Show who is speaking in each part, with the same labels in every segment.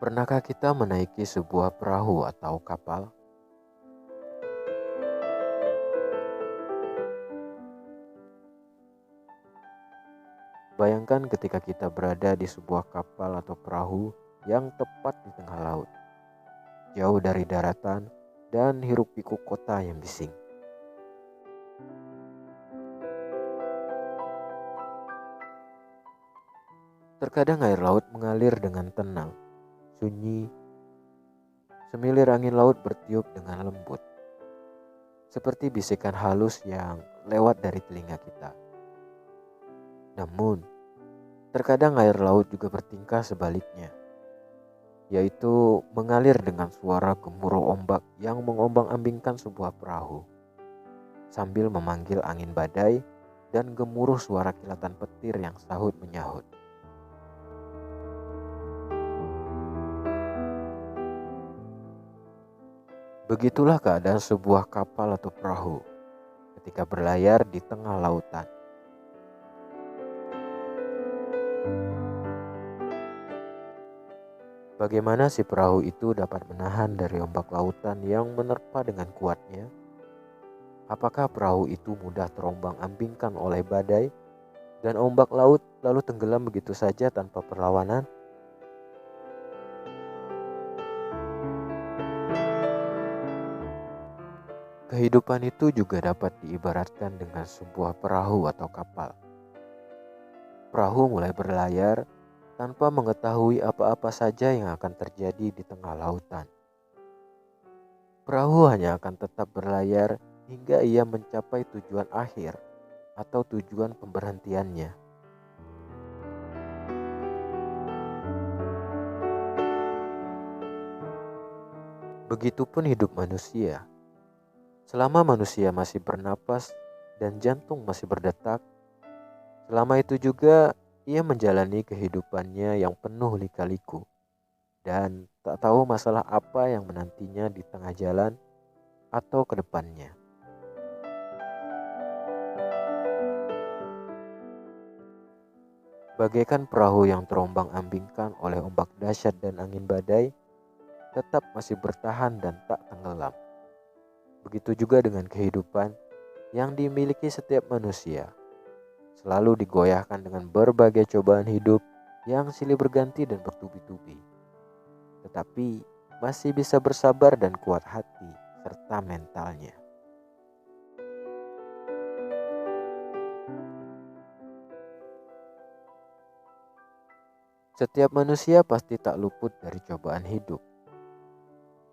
Speaker 1: Pernahkah kita menaiki sebuah perahu atau kapal? Bayangkan ketika kita berada di sebuah kapal atau perahu yang tepat di tengah laut, jauh dari daratan dan hiruk-pikuk kota yang bising. Terkadang air laut mengalir dengan tenang, sunyi, semilir angin laut bertiup dengan lembut, seperti bisikan halus yang lewat dari telinga kita. Namun, terkadang air laut juga bertingkah sebaliknya, yaitu mengalir dengan suara gemuruh ombak yang mengombang-ambingkan sebuah perahu, sambil memanggil angin badai dan gemuruh suara kilatan petir yang sahut menyahut. Begitulah keadaan sebuah kapal atau perahu ketika berlayar di tengah lautan. Bagaimana si perahu itu dapat menahan dari ombak lautan yang menerpa dengan kuatnya? Apakah perahu itu mudah terombang-ambingkan oleh badai dan ombak laut lalu tenggelam begitu saja tanpa perlawanan? Kehidupan itu juga dapat diibaratkan dengan sebuah perahu atau kapal. Perahu mulai berlayar tanpa mengetahui apa-apa saja yang akan terjadi di tengah lautan. Perahu hanya akan tetap berlayar hingga ia mencapai tujuan akhir atau tujuan pemberhentiannya. Begitupun hidup manusia. Selama manusia masih bernapas dan jantung masih berdetak, selama itu juga ia menjalani kehidupannya yang penuh lika-liku dan tak tahu masalah apa yang menantinya di tengah jalan atau ke depannya. Bagaikan perahu yang terombang-ambingkan oleh ombak dahsyat dan angin badai, tetap masih bertahan dan tak tenggelam. Begitu juga dengan kehidupan yang dimiliki setiap manusia, selalu digoyahkan dengan berbagai cobaan hidup yang silih berganti dan bertubi-tubi. Tetapi masih bisa bersabar dan kuat hati serta mentalnya. Setiap manusia pasti tak luput dari cobaan hidup.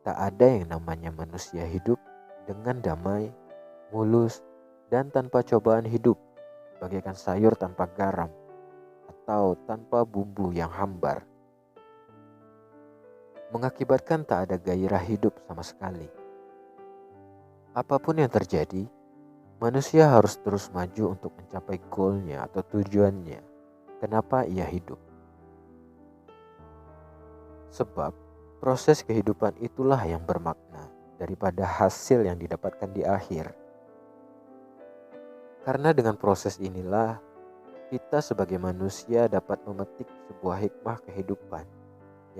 Speaker 1: Tak ada yang namanya manusia hidup dengan damai, mulus, dan tanpa cobaan hidup, bagaikan sayur tanpa garam atau tanpa bumbu yang hambar. Mengakibatkan tak ada gairah hidup sama sekali. Apapun yang terjadi, manusia harus terus maju untuk mencapai goalnya atau tujuannya. Kenapa ia hidup? Sebab proses kehidupan itulah yang bermakna daripada hasil yang didapatkan di akhir. Karena dengan proses inilah kita sebagai manusia dapat memetik sebuah hikmah kehidupan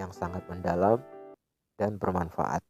Speaker 1: yang sangat mendalam dan bermanfaat.